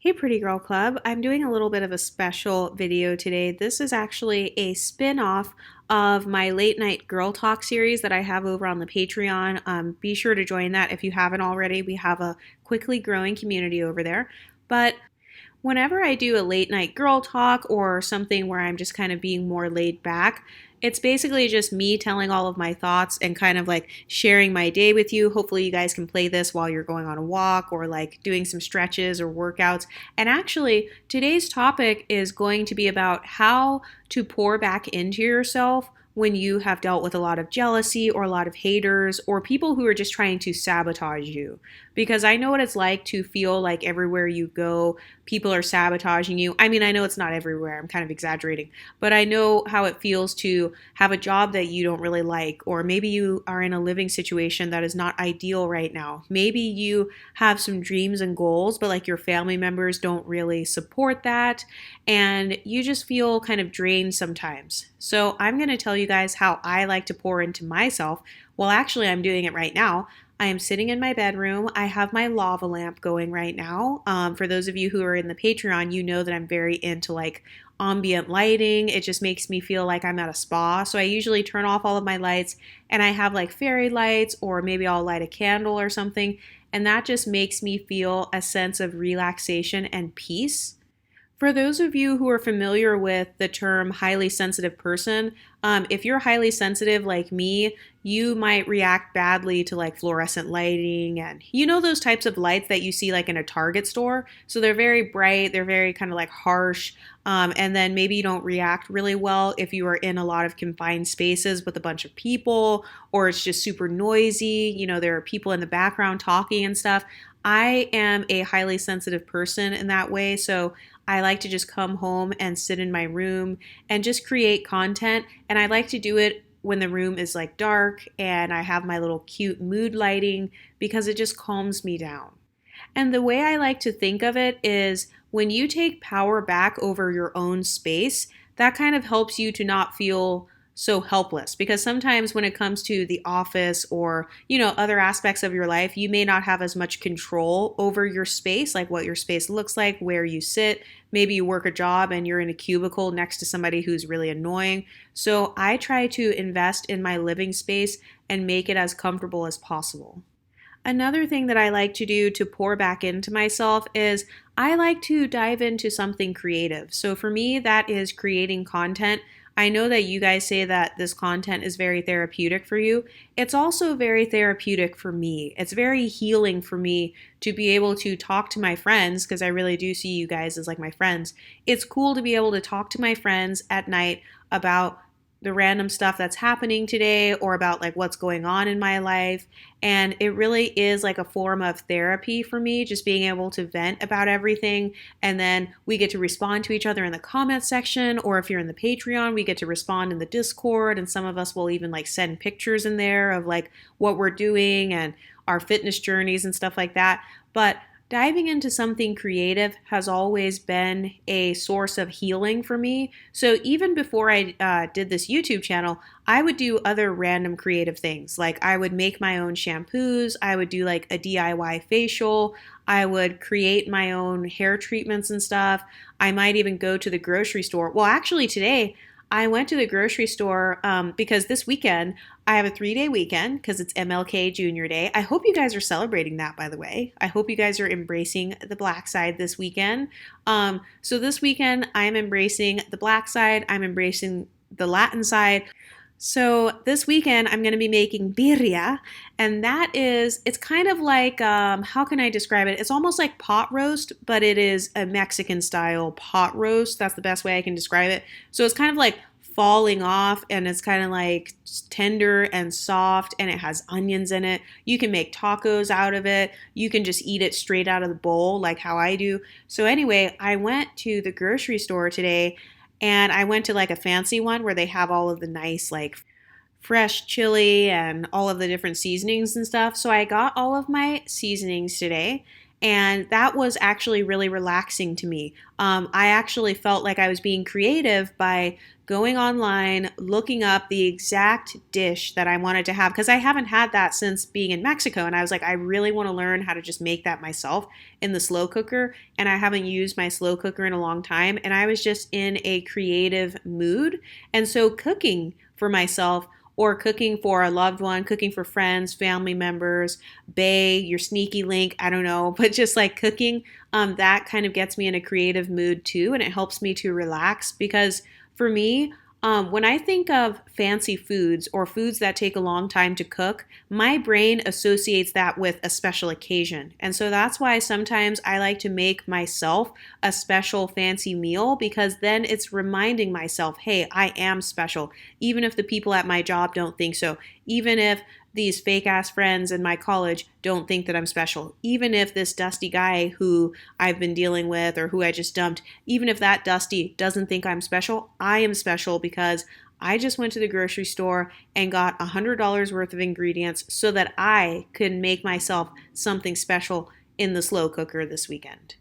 Hey Pretty Girl Club, I'm doing a little bit of a special video today. This is actually a spin-off of my late night girl talk series that I have over on the Patreon. Be sure to join that if you haven't already. We have a quickly growing community over there. But whenever I do a late night girl talk or something where I'm just kind of being more laid back, it's basically just me telling all of my thoughts and kind of like sharing my day with you. Hopefully, you guys can play this while you're going on a walk or like doing some stretches or workouts. And actually, today's topic is going to be about how to pour back into yourself when you have dealt with a lot of jealousy or a lot of haters or people who are just trying to sabotage you. Because I know what it's like to feel like everywhere you go, people are sabotaging you. I mean, I know it's not everywhere, I'm kind of exaggerating, but I know how it feels to have a job that you don't really like, or maybe you are in a living situation that is not ideal right now. Maybe you have some dreams and goals, but like your family members don't really support that, and you just feel kind of drained sometimes. So, I'm going to tell you guys how I like to pour into myself. Well, actually, I'm doing it right now. I am sitting in my bedroom. I have my lava lamp going right now. For those of you who are in the Patreon, you know that I'm very into like ambient lighting. It just makes me feel like I'm at a spa. So I usually turn off all of my lights and I have like fairy lights, or maybe I'll light a candle or something. And that just makes me feel a sense of relaxation and peace. For those of you who are familiar with the term highly sensitive person, if you're highly sensitive like me, you might react badly to like fluorescent lighting and those types of lights that you see like in a Target store. So they're very bright, they're very kind of like harsh, and then maybe you don't react really well if you are in a lot of confined spaces with a bunch of people, or it's just super noisy. There are people in the background talking and stuff. I am a highly sensitive person in that way, so I like to just come home and sit in my room and just create content. And I like to do it when the room is like dark and I have my little cute mood lighting because it just calms me down. And the way I like to think of it is when you take power back over your own space, that kind of helps you to not feel so helpless, because sometimes when it comes to the office or other aspects of your life, you may not have as much control over your space, like what your space looks like, where you sit. Maybe you work a job and you're in a cubicle next to somebody who's really annoying. So I try to invest in my living space and make it as comfortable as possible. Another thing that I like to do to pour back into myself is I like to dive into something creative. So for me, that is creating content. I know that you guys say that this content is very therapeutic for you. It's also very therapeutic for me. It's very healing for me to be able to talk to my friends, because I really do see you guys as like my friends. It's cool to be able to talk to my friends at night about the random stuff that's happening today or about like what's going on in my life. And it really is like a form of therapy for me, just being able to vent about everything. And then we get to respond to each other in the comment section, or if you're in the Patreon, we get to respond in the Discord. And some of us will even like send pictures in there of like what we're doing and our fitness journeys and stuff like that. But diving into something creative has always been a source of healing for me. So even before I did this YouTube channel, I would do other random creative things. Like I would make my own shampoos, I would do like a DIY facial, I would create my own hair treatments and stuff. I might even go to the grocery store. Well, actually today, I went to the grocery store because this weekend I have a 3-day weekend because it's MLK Junior Day. I hope you guys are celebrating that, by the way. I hope you guys are embracing the black side this weekend. So this weekend I'm embracing the black side. I'm embracing the Latin side. So this weekend I'm going to be making birria, and it's kind of like, how can I describe it? It's almost like pot roast, but it is a Mexican style pot roast. That's the best way I can describe it. So it's kind of like falling off, and it's kind of like tender and soft, and it has onions in it. You can make tacos out of it. You can just eat it straight out of the bowl like how I do. So anyway, I went to the grocery store today, and I went to like a fancy one where they have all of the nice like fresh chili and all of the different seasonings and stuff. So I got all of my seasonings today, And that was actually really relaxing to me. I actually felt like I was being creative by going online, looking up the exact dish that I wanted to have, because I haven't had that since being in Mexico. And I was like, I really want to learn how to just make that myself in the slow cooker. And I haven't used my slow cooker in a long time. And I was just in a creative mood. And so cooking for myself, or cooking for a loved one, cooking for friends, family members, bae, your sneaky link, I don't know, but just like cooking, that kind of gets me in a creative mood too, and it helps me to relax because for me, when I think of fancy foods or foods that take a long time to cook, my brain associates that with a special occasion. And so that's why sometimes I like to make myself a special fancy meal because then it's reminding myself, hey, I am special, even if the people at my job don't think so, even if these fake ass friends in my college don't think that I'm special. Even if this dusty guy who I've been dealing with or who I just dumped, even if that dusty doesn't think I'm special, I am special because I just went to the grocery store and got $100 worth of ingredients so that I could make myself something special in the slow cooker this weekend.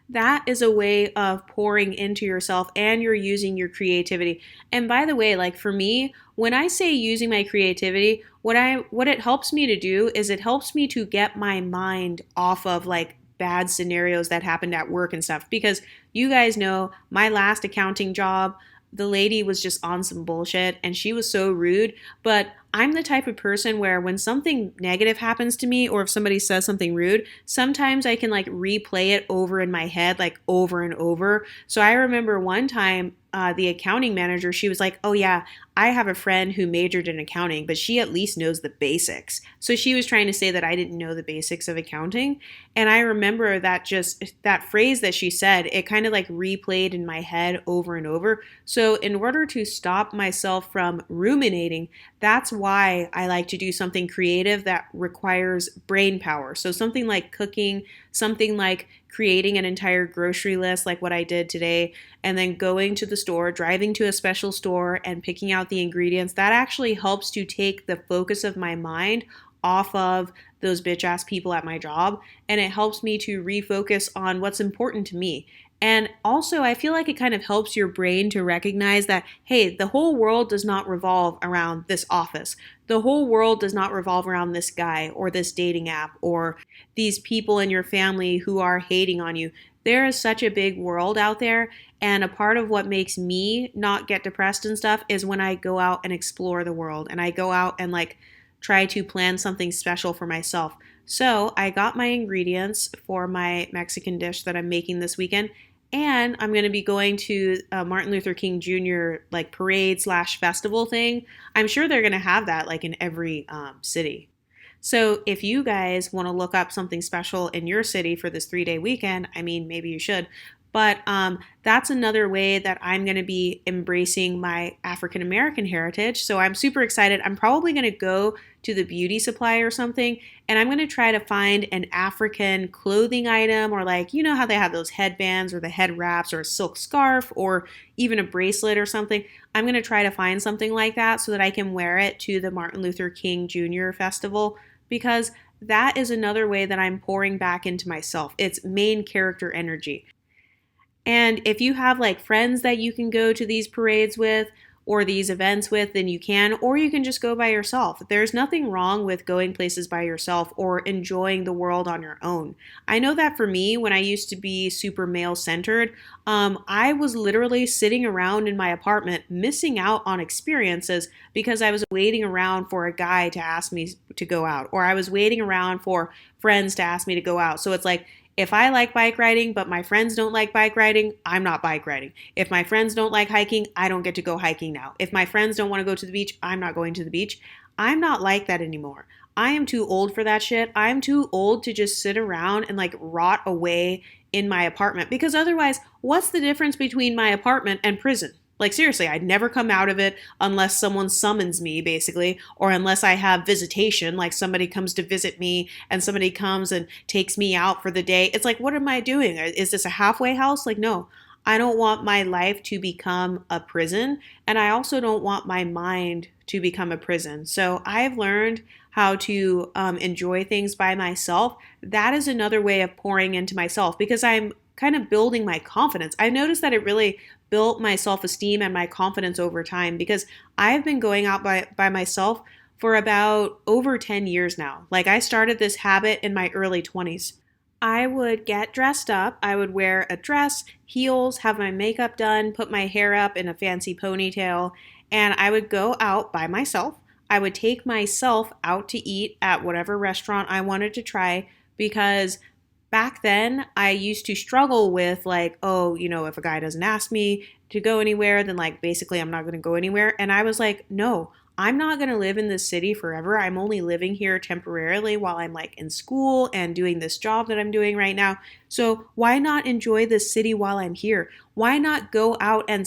That is a way of pouring into yourself and you're using your creativity. And by the way, like for me, when I say using my creativity, what it helps me to do is it helps me to get my mind off of like bad scenarios that happened at work and stuff because you guys know my last accounting job, the lady was just on some bullshit and she was so rude, but I'm the type of person where when something negative happens to me or if somebody says something rude, sometimes I can like replay it over in my head, like over and over. So I remember one time the accounting manager, she was like, oh yeah, I have a friend who majored in accounting, but she at least knows the basics. So she was trying to say that I didn't know the basics of accounting. And I remember that just that phrase that she said, it kind of like replayed in my head over and over. So in order to stop myself from ruminating, that's why I like to do something creative that requires brain power. So something like cooking, something like creating an entire grocery list like what I did today, and then going to the store, driving to a special store and picking out the ingredients, that actually helps to take the focus of my mind off of those bitch ass people at my job. And it helps me to refocus on what's important to me. And also, I feel like it kind of helps your brain to recognize that, hey, the whole world does not revolve around this office. The whole world does not revolve around this guy or this dating app or these people in your family who are hating on you. There is such a big world out there. And a part of what makes me not get depressed and stuff is when I go out and explore the world and I go out and like try to plan something special for myself. So I got my ingredients for my Mexican dish that I'm making this weekend. And I'm going to be going to a Martin Luther King Jr. like parade slash festival thing. I'm sure they're going to have that like in every city. So if you guys want to look up something special in your city for this 3-day weekend, I mean, maybe you should. But that's another way that I'm going to be embracing my African American heritage. So I'm super excited. I'm probably going to go to the beauty supply or something, and I'm going to try to find an African clothing item or like, you know how they have those headbands or the head wraps or a silk scarf or even a bracelet or something. I'm going to try to find something like that so that I can wear it to the Martin Luther King Jr. festival because that is another way that I'm pouring back into myself. It's main character energy. And if you have like friends that you can go to these parades with or these events with, then you can, or you can just go by yourself. There's nothing wrong with going places by yourself or enjoying the world on your own. I know that for me, when I used to be super male centered, I was literally sitting around in my apartment missing out on experiences because I was waiting around for a guy to ask me to go out, or I was waiting around for friends to ask me to go out. So it's like, if I like bike riding, but my friends don't like bike riding, I'm not bike riding. If my friends don't like hiking, I don't get to go hiking now. If my friends don't want to go to the beach, I'm not going to the beach. I'm not like that anymore. I am too old for that shit. I'm too old to just sit around and like rot away in my apartment because otherwise, what's the difference between my apartment and prison? Like seriously, I'd never come out of it unless someone summons me basically, or unless I have visitation, like somebody comes to visit me and somebody comes and takes me out for the day. It's like, what am I doing? Is this a halfway house? Like, no, I don't want my life to become a prison. And I also don't want my mind to become a prison. So I've learned how to enjoy things by myself, that is another way of pouring into myself because I'm kind of building my confidence. I noticed that it really built my self-esteem and my confidence over time because I've been going out by myself for about over 10 years now. Like I started this habit in my early 20s. I would get dressed up. I would wear a dress, heels, have my makeup done, put my hair up in a fancy ponytail, and I would go out by myself. I would take myself out to eat at whatever restaurant I wanted to try because back then I used to struggle with like, oh, if a guy doesn't ask me to go anywhere, then like basically I'm not going to go anywhere. And I was like, no, I'm not going to live in this city forever. I'm only living here temporarily while I'm like in school and doing this job that I'm doing right now. So why not enjoy this city while I'm here? Why not go out and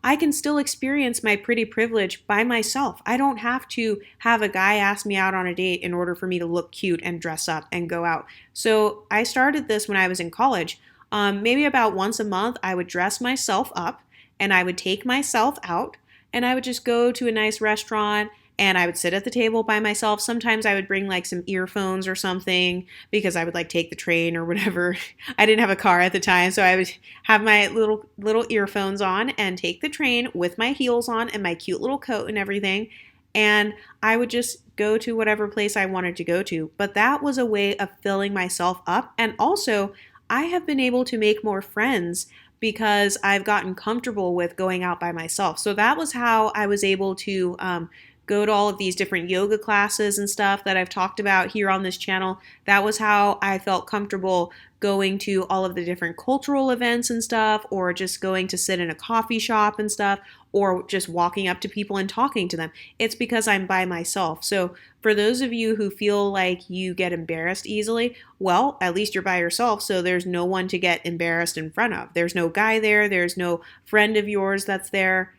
I can still experience my pretty privilege by myself. I don't have to have a guy ask me out on a date in order for me to look cute and dress up and go out. So I started this when I was in college. Maybe about once a month, I would dress myself up and I would take myself out and I would just go to a nice restaurant and I would sit at the table by myself. Sometimes I would bring like some earphones or something because I would like take the train or whatever. I didn't have a car at the time, so I would have my little earphones on and take the train with my heels on and my cute little coat and everything. And I would just go to whatever place I wanted to go to. But that was a way of filling myself up. And also, I have been able to make more friends because I've gotten comfortable with going out by myself. So that was how I was able to go to all of these different yoga classes and stuff that I've talked about here on this channel. That was how I felt comfortable going to all of the different cultural events and stuff, or just going to sit in a coffee shop and stuff, or just walking up to people and talking to them. It's because I'm by myself. So for those of you who feel like you get embarrassed easily, well, at least you're by yourself, so there's no one to get embarrassed in front of. There's no guy there, there's no friend of yours that's there.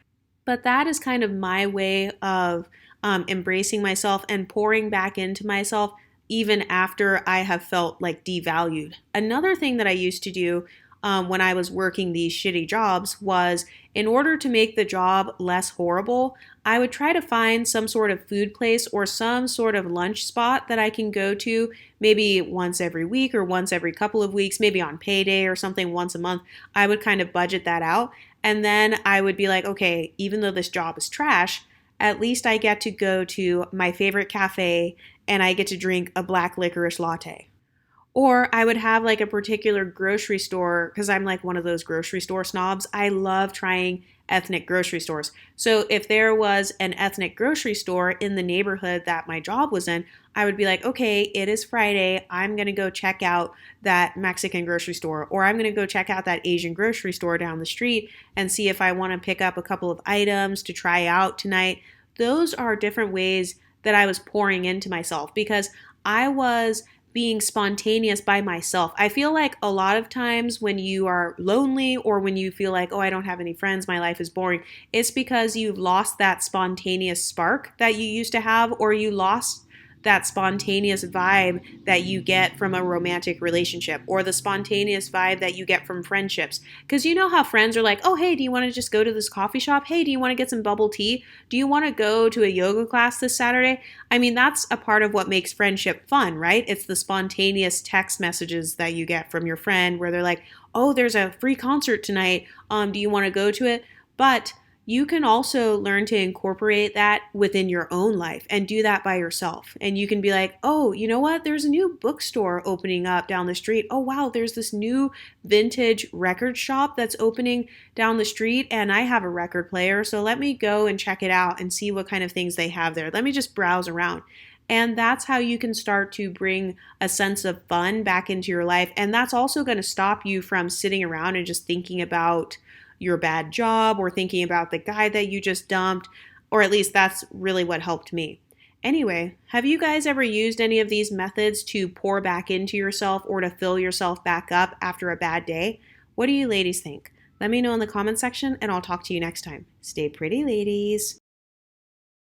But that is kind of my way of embracing myself and pouring back into myself even after I have felt like devalued. Another thing that I used to do when I was working these shitty jobs was, in order to make the job less horrible, I would try to find some sort of food place or some sort of lunch spot that I can go to maybe once every week or once every couple of weeks, maybe on payday or something once a month. I would kind of budget that out. And then I would be like, okay, even though this job is trash, at least I get to go to my favorite cafe and I get to drink a black licorice latte. Or I would have like a particular grocery store, because I'm like one of those grocery store snobs. I love trying ethnic grocery stores. So if there was an ethnic grocery store in the neighborhood that my job was in, I would be like, okay, it is Friday. I'm going to go check out that Mexican grocery store, or I'm going to go check out that Asian grocery store down the street and see if I want to pick up a couple of items to try out tonight. Those are different ways that I was pouring into myself because I was being spontaneous by myself. I feel like a lot of times when you are lonely or when you feel like, oh, I don't have any friends, my life is boring, it's because you've lost that spontaneous spark that you used to have, or you lost that spontaneous vibe that you get from a romantic relationship, or the spontaneous vibe that you get from friendships. Because you know how friends are like, oh, hey, do you want to just go to this coffee shop? Hey, do you want to get some bubble tea? Do you want to go to a yoga class this Saturday? I mean, that's a part of what makes friendship fun, right? It's the spontaneous text messages that you get from your friend where they're like, oh, there's a free concert tonight. Do you want to go to it? But you can also learn to incorporate that within your own life and do that by yourself. And you can be like, oh, you know what? There's a new bookstore opening up down the street. Oh, wow, there's this new vintage record shop that's opening down the street, and I have a record player, so let me go and check it out and see what kind of things they have there. Let me just browse around. And that's how you can start to bring a sense of fun back into your life. And that's also going to stop you from sitting around and just thinking about your bad job or thinking about the guy that you just dumped, or at least that's really what helped me. Anyway, have you guys ever used any of these methods to pour back into yourself or to fill yourself back up after a bad day? What do you ladies think? Let me know in the comment section and I'll talk to you next time. Stay pretty, ladies.